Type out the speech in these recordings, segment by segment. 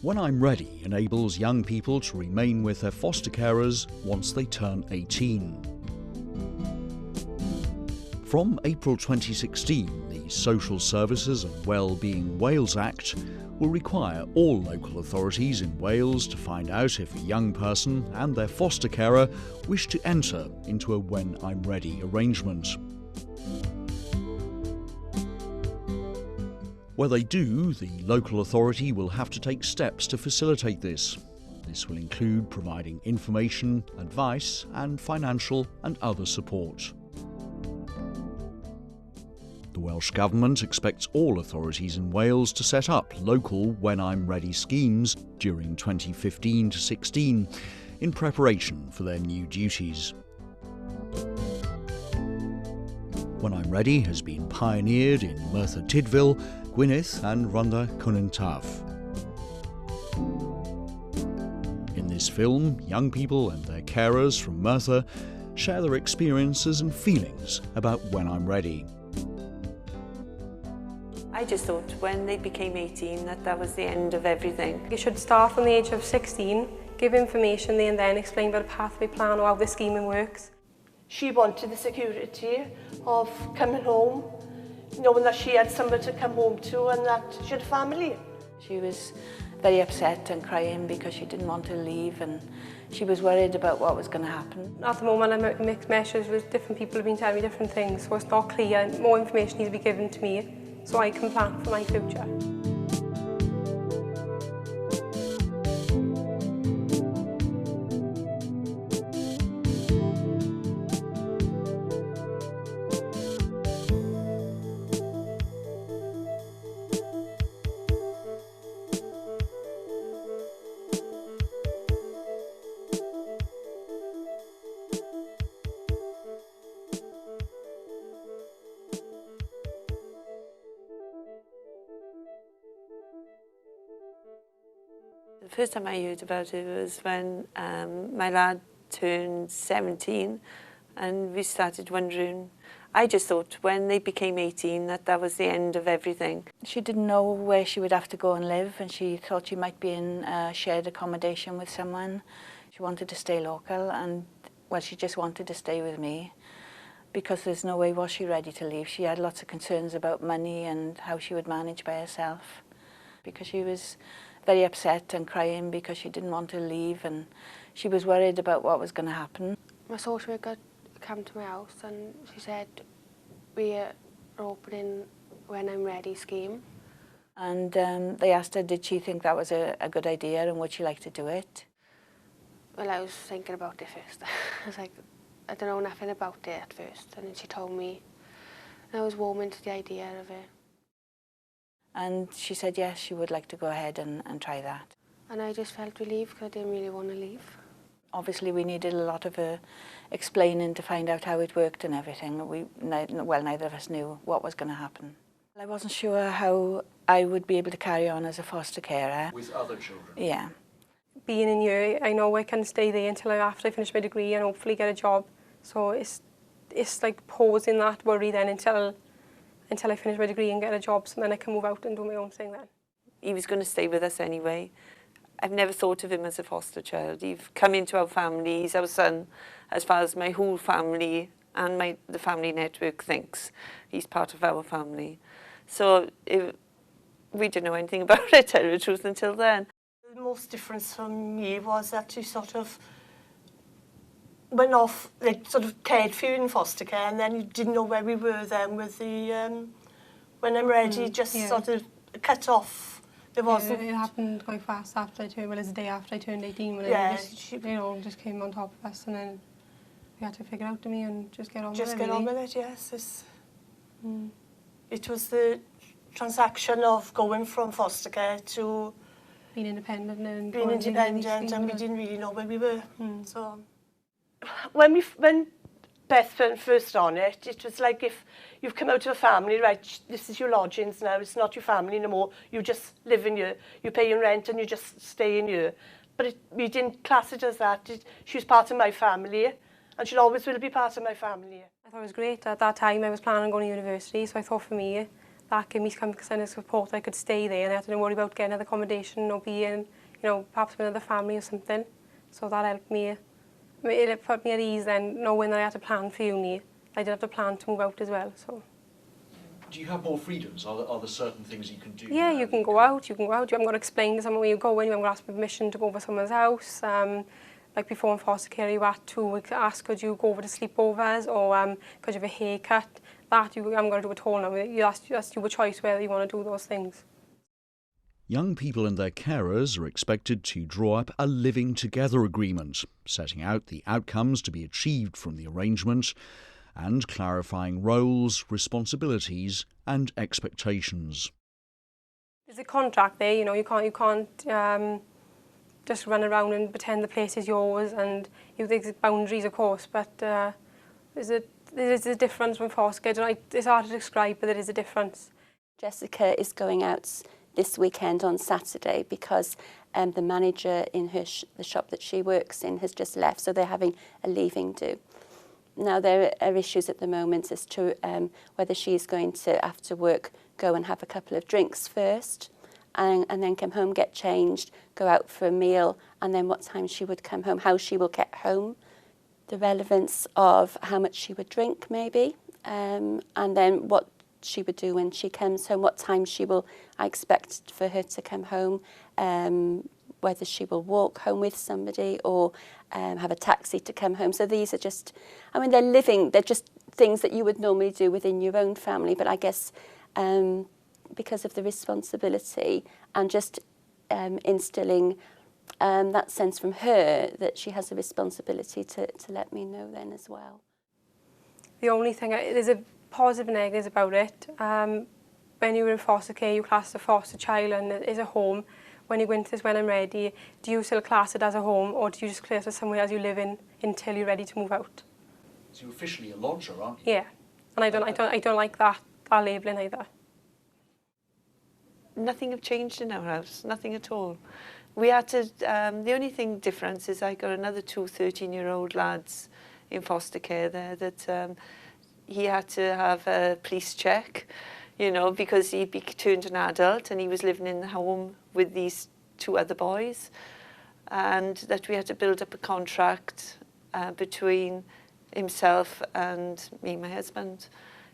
When I'm Ready enables young people to remain with their foster carers once they turn 18. From April 2016, the Social Services and Wellbeing Wales Act will require all local authorities in Wales to find out if a young person and their foster carer wish to enter into a When I'm Ready arrangement. Where they do, the local authority will have to take steps to facilitate this. This will include providing information, advice and financial and other support. The Welsh Government expects all authorities in Wales to set up local When I'm Ready schemes during 2015 to 16 in preparation for their new duties. When I'm Ready has been pioneered in Merthyr Tydfil, Gwynedd and Rhondda Cynon Taf. In this film, young people and their carers from Merthyr share their experiences and feelings about When I'm Ready. I just thought when they became 18 that was the end of everything. You should start from the age of 16, give information and then explain about a pathway plan or how the scheming works. She wanted the security of coming home, knowing that she had somebody to come home to and that she had a family. She was very upset and crying because she didn't want to leave and she was worried about what was going to happen. At the moment I'm in mixed messages with different people who've been telling me different things, so it's not clear. More information needs to be given to me so I can plan for my future. The first time I heard about it was when my lad turned 17 and we started wondering. I just thought when they became 18 that was the end of everything. She didn't know where she would have to go and live and she thought she might be in shared accommodation with someone. She wanted to stay local and, well, she just wanted to stay with me because there's no way was she ready to leave. She had lots of concerns about money and how she would manage by herself because she was very upset and crying because she didn't want to leave and she was worried about what was going to happen. My social worker came to my house and she said, we are opening When I'm Ready scheme. And they asked her, did she think that was a good idea and would she like to do it? Well, I was thinking about it first. I was like, I don't know nothing about it at first. And then she told me, and I was warm into the idea of it. And she said yes, she would like to go ahead and try that. And I just felt relieved because I didn't really want to leave. Obviously we needed a lot of explaining to find out how it worked and everything. Neither of us knew what was going to happen. I wasn't sure how I would be able to carry on as a foster carer. With other children? Yeah. Being in year, I know I can stay there until after I finish my degree and hopefully get a job. So it's like pausing that worry then until I finish my degree and get a job, so then I can move out and do my own thing then. He was going to stay with us anyway. I've never thought of him as a foster child. He's come into our family, he's our son, as far as my whole family and the family network thinks. He's part of our family. So we didn't know anything about it, to tell you the truth, until then. The most difference for me was that she sort of went off, like sort of cared for you in foster care, and then you didn't know where we were then with the When I'm Ready, sort of cut off. There wasn't. It happened quite fast after I turned, well, it was the day after I turned 18 when it just came on top of us, and then we had to figure out to me and just get on with it. Just get on with it, yes. It was the transaction of going from foster care to being independent and we didn't really know where we were. So when Beth went first on it, it was like if you've come out of a family, right, this is your lodgings now, it's not your family anymore, you just live in here, you pay your rent and you just stay in here. But we didn't class it as that. She was part of my family and she'll always will be part of my family. I thought it was great. At that time I was planning on going to university, so I thought for me that gave me some kind of support. I could stay there and I didn't worry about getting another accommodation or being, you know, perhaps with another family or something. So that helped me. It put me at ease then, knowing that I had to plan for uni. I did have to plan to move out as well. So. Do you have more freedoms? Are there certain things you can do? Yeah, you can go out. You haven't got to explain to someone where you're going. You haven't got to ask permission to go over someone's house. Like before in foster care, you had to ask, could you go over to sleepovers, or could you have a haircut? That you haven't got to do at all now. That's your choice whether you want to do those things. Young people and their carers are expected to draw up a living together agreement, setting out the outcomes to be achieved from the arrangement and clarifying roles, responsibilities and expectations. There's a contract there, you know, you can't just run around and pretend the place is yours, and there's boundaries, of course, but there's a difference from foster care. It's hard to describe, but there is a difference. Jessica is going out this weekend on Saturday because the manager in the shop that she works in has just left, so they're having a leaving do. Now, there are issues at the moment as to whether she's going to, after work, go and have a couple of drinks first and then come home, get changed, go out for a meal, and then what time she would come home, how she will get home, the relevance of how much she would drink maybe, and then what she would do when she comes home, what time I expect for her to come home, whether she will walk home with somebody or have a taxi to come home. So these are just, I mean, they're just things that you would normally do within your own family, but I guess because of the responsibility and just instilling that sense from her that she has a responsibility to let me know then as well. The only thing, there's a positive and negatives about it. When you're in foster care, you class the foster child and it is a home. When you go into this when I'm ready, do you still class it as a home, or do you just class it somewhere as you live in until you're ready to move out? So you're officially a lodger, aren't you? Yeah, and I don't like that labelling either. Nothing have changed in our house, nothing at all. We had to, the only thing difference is I got another 2 13-year-old lads in foster care there that he had to have a police check, you know, because he turned an adult and he was living in the home with these 2 other boys, and that we had to build up a contract between himself and me, my husband,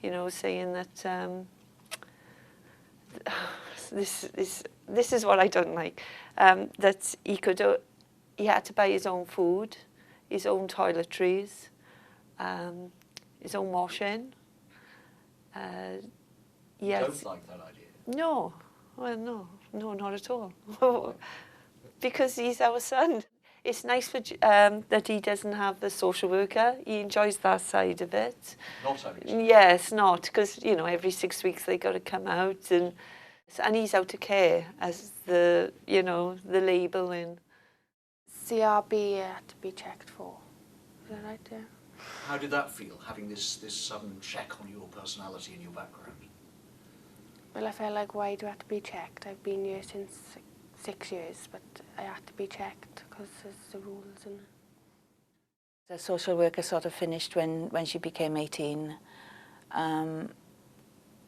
you know, saying that this is what I don't like, that he had to buy his own food, his own toiletries, his own washing. You don't like that idea? No, well, no, not at all. Because he's our son. It's nice for, that he doesn't have the social worker. He enjoys that side of it. Not every Yes, not, because, you know, every 6 weeks they got to come out, and he's out of care as the, you know, the labelling. CRB had to be checked for. Is that right? Yeah. How did that feel, having this sudden check on your personality and your background? Well, I felt like, why do I have to be checked? I've been here since 6 years, but I had to be checked because there's the rules in it. The social worker sort of finished when she became 18, and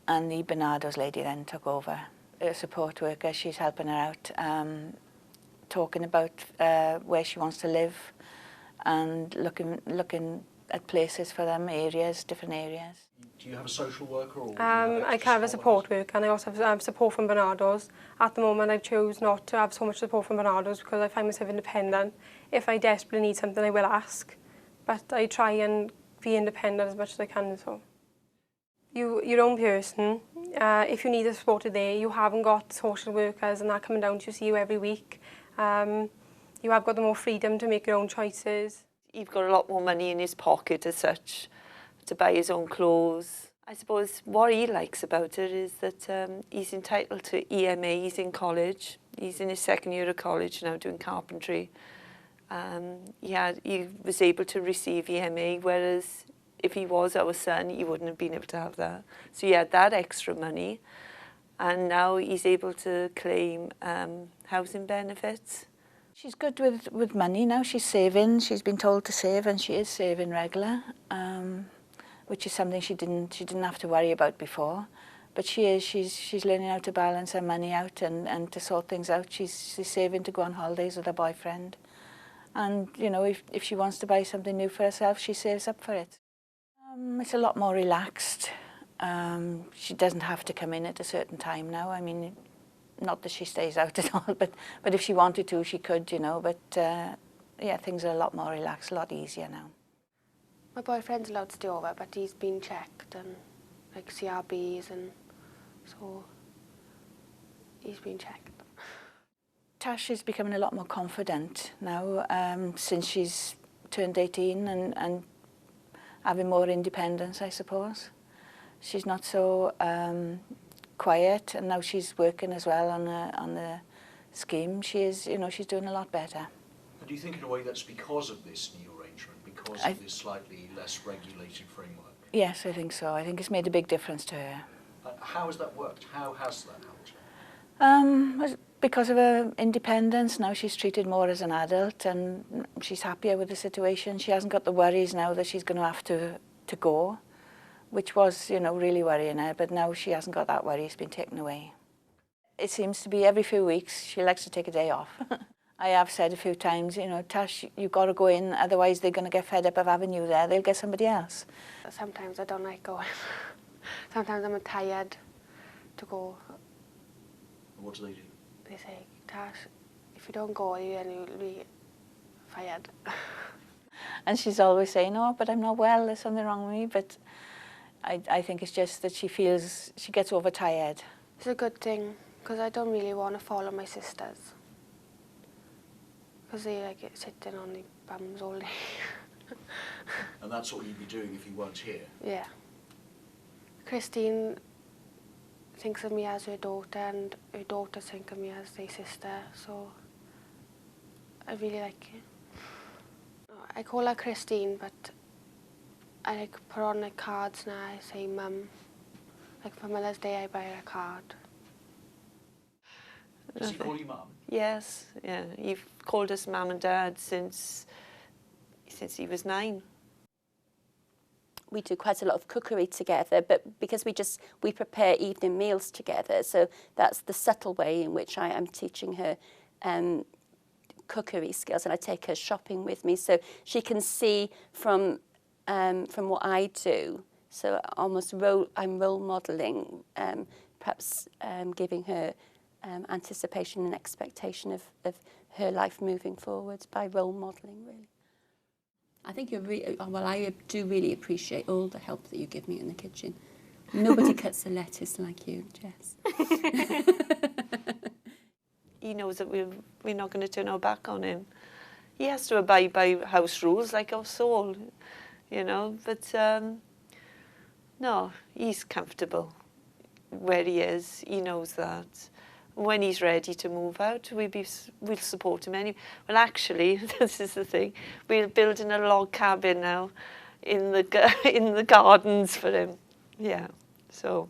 the Bernardo's lady then took over. A support worker, she's helping her out, talking about where she wants to live and looking at places for them, different areas. Do you have a social worker? Or I have a support worker, and I also have support from Bernardo's. At the moment, I've chosen not to have so much support from Bernardo's because I find myself independent. If I desperately need something, I will ask, but I try and be independent as much as I can. So, your own person. If you need a support there, you haven't got social workers and that coming down to see you every week. You have got the more freedom to make your own choices. He's got a lot more money in his pocket as such to buy his own clothes. I suppose what he likes about it is that he's entitled to EMA. He's in college. He's in his 2nd year of college now doing carpentry. He was able to receive EMA, whereas if he was our son, he wouldn't have been able to have that. So he had that extra money, and now he's able to claim housing benefits. She's good with money now. She's saving. She's been told to save, and she is saving regular, which is something she didn't have to worry about before. But she's learning how to balance her money out and to sort things out. She's saving to go on holidays with her boyfriend. And, you know, if she wants to buy something new for herself, she saves up for it. It's a lot more relaxed. She doesn't have to come in at a certain time now. I mean, not that she stays out at all, but if she wanted to, she could, you know. But, yeah, things are a lot more relaxed, a lot easier now. My boyfriend's allowed to stay over, but he's been checked and, like, CRBs, and so he's been checked. Tash is becoming a lot more confident now since she's turned 18 and having more independence, I suppose. She's not so quiet, and now she's working as well on the scheme. She is, you know, she's doing a lot better. And do you think in a way that's because of this new arrangement, because of this slightly less regulated framework? Yes, I think so. I think it's made a big difference to her. How has that worked? How has that helped? Because of her independence, now she's treated more as an adult, and she's happier with the situation. She hasn't got the worries now that she's going to have to go, which was, you know, really worrying her, but now she hasn't got that worry. It's been taken away. It seems to be every few weeks she likes to take a day off. I have said a few times, you know, Tash, you've got to go in, otherwise they're going to get fed up of having you there. They'll get somebody else. Sometimes I don't like going. Sometimes I'm tired to go. What do they do? They say, Tash, if you don't go, then you'll be fired. And she's always saying, oh, but I'm not well, there's something wrong with me. But I think it's just that she feels she gets overtired. It's a good thing, because I don't really want to follow my sisters. Because they like sitting on their bums all day. And that's what you'd be doing if you weren't here? Yeah. Christine thinks of me as her daughter, and her daughter thinks of me as their sister, so I really like it. I call her Christine, but I like put on like cards now. I say Mum. Like for Mother's Day, I buy her a card. Does he call you Mum? Yes, yeah. You've called us Mum and Dad since he was 9. We do quite a lot of cookery together, but because we prepare evening meals together, so that's the subtle way in which I am teaching her cookery skills, and I take her shopping with me so she can see from what I do. So almost I'm role modelling, perhaps giving her anticipation and expectation of her life moving forward by role modelling, really. I think you're really, well, I do really appreciate all the help that you give me in the kitchen. Nobody cuts the lettuce like you, Jess. He knows that we're not going to turn our back on him. He has to abide by house rules like us all, you know, but no, he's comfortable where he is. He knows that. When he's ready to move out, we'll support him anyway. Well, actually, this is the thing. We're building a log cabin now in the gardens for him. Yeah, so.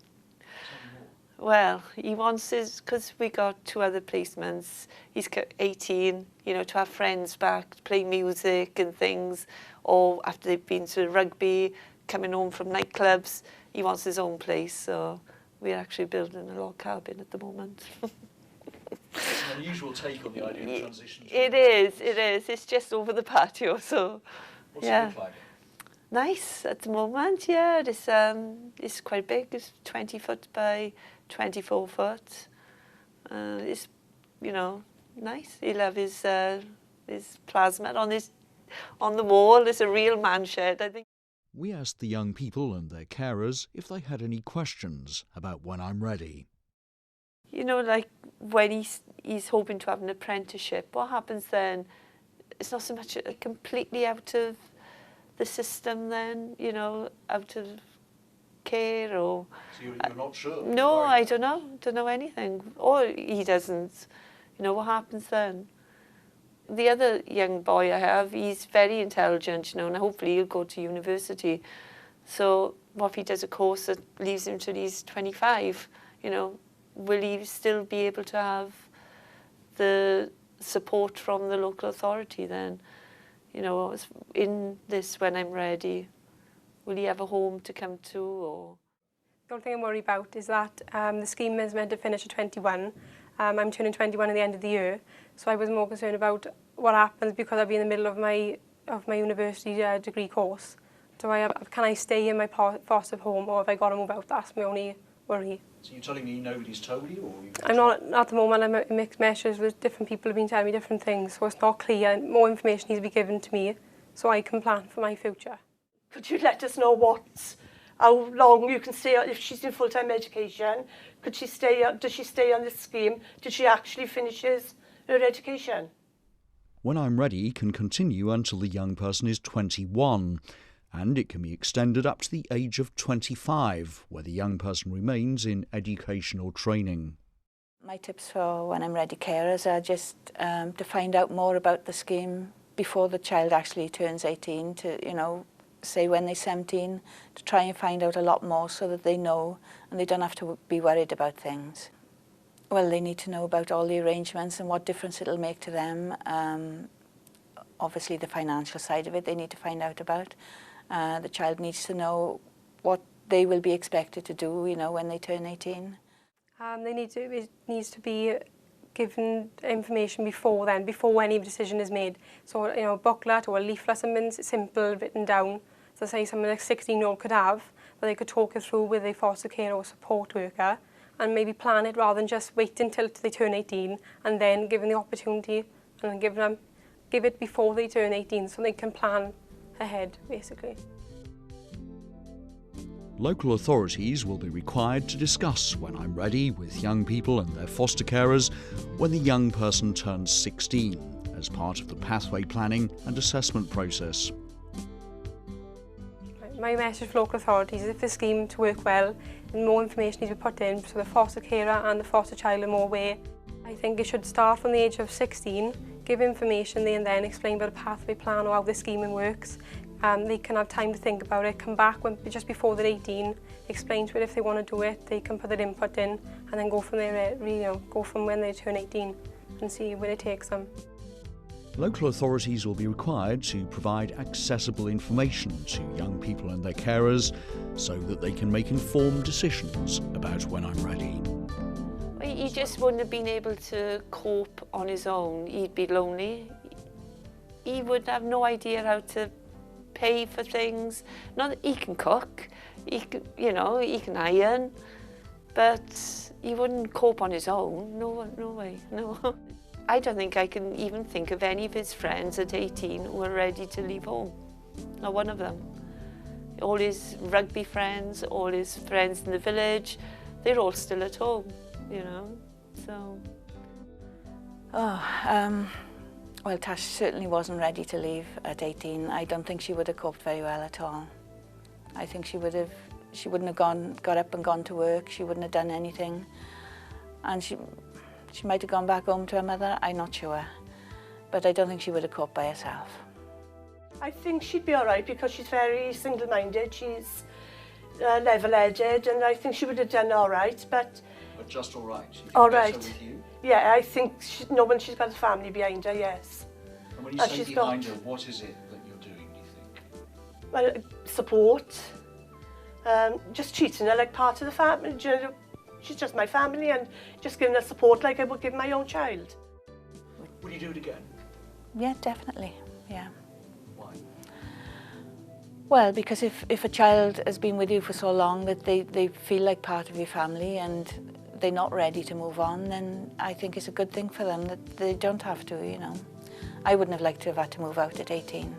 Well, he wants his, because we got 2 other placements. He's 18, you know, to have friends back, to play music and things, or after they've been to rugby, coming home from nightclubs, he wants his own place, so we're actually building a log cabin at the moment. It's an unusual take on the idea of transition. It is. It's just over the patio, so What's yeah. it look like? Nice at the moment, yeah. It's quite big. It's 20 foot by 24 foot. It's, you know, nice. He'll have his plasma on the wall. It's a real man shed, I think. We asked the young people and their carers if they had any questions about When I'm Ready. You know, like when he's hoping to have an apprenticeship, what happens then? It's not so much completely out of the system then, you know, out of care or... So you're not sure? No, I don't know anything. Or he doesn't. You know, what happens then? The other young boy I have, he's very intelligent, you know, and hopefully he'll go to university. So what if he does a course that leaves him till he's 25, you know, will he still be able to have the support from the local authority then? You know, in this When I'm Ready, will he have a home to come to? Or The only thing I'm worried about is that the scheme is meant to finish at 21. I'm turning 21 at the end of the year, so I was more concerned about what happens because I'll be in the middle of my university degree course. So can I stay in my foster home, or have I got to move out? That's my only worry. So you're telling me nobody's told you? Or I'm not, at the moment, I'm in mixed messages with different people who've been telling me different things, so it's not clear. More information needs to be given to me so I can plan for my future. Could you let us know how long you can stay on, if she's in full-time education? Does she stay on this scheme? Did she actually finish her education? When I'm Ready can continue until the young person is 21, and it can be extended up to the age of 25, where the young person remains in educational training. My tips for When I'm Ready carers are just to find out more about the scheme before the child actually turns 18, to, you know, say when they're 17, to try and find out a lot more so that they know and they don't have to be worried about things. Well, they need to know about all the arrangements and what difference it'll make to them. Obviously the financial side of it they need to find out about. The child needs to what they will be expected to do, you know, when they turn 18. It needs to be given information before then, before any decision is made. So, you know, a booklet or a leaflet, something simple written down. So say something like a 16-year-old could have, that they could talk it through with a foster care or support worker, and maybe plan it rather than just wait until they turn 18 and then give them the opportunity and give it before they turn 18 so they can plan ahead, basically. Local authorities will be required to discuss When I'm Ready with young people and their foster carers when the young person turns 16, as part of the pathway planning and assessment process. My message for local authorities is if the scheme to work well, and more information needs to be put in so the foster carer and the foster child are more aware. I think it should start from the age of 16, give information and then explain about a pathway plan or how the scheme works. They can have time to think about it, come back just before they're 18, explain to it if they want to do it, they can put their input in and then go from there, go from when they turn 18 and see where it takes them. Local authorities will be required to provide accessible information to young people and their carers so that they can make informed decisions about When I'm Ready. He just wouldn't have been able to cope on his own. He'd be lonely. He would have no idea how to pay for things. Not that he can cook, he can iron, but he wouldn't cope on his own. No way, no. I don't think I can even think of any of his friends at 18 who are ready to leave home. Not one of them. All his rugby friends, all his friends in the village, they're all still at home, you know, so. Well, Tash certainly wasn't ready to leave at 18. I don't think she would have coped very well at all. I think she wouldn't have got up and gone to work. She wouldn't have done anything. And she might have gone back home to her mother, I'm not sure. But I don't think she would have coped by herself. I think she'd be all right because she's very single-minded. She's level-headed, and I think she would have done all right. But just all right? All right. With you? Yeah, I think when she's got a family behind her, yes. And when you say behind her, what is it that you're doing, do you think? Well, support. Just treating her like part of the family. You know, she's just my family, and just giving her support like I would give my own child. Would you do it again? Yeah, definitely, yeah. Why? Well, because if a child has been with you for so long that they feel like part of your family and they're not ready to move on, then I think it's a good thing for them that they don't have to, you know. I wouldn't have liked to have had to move out at 18.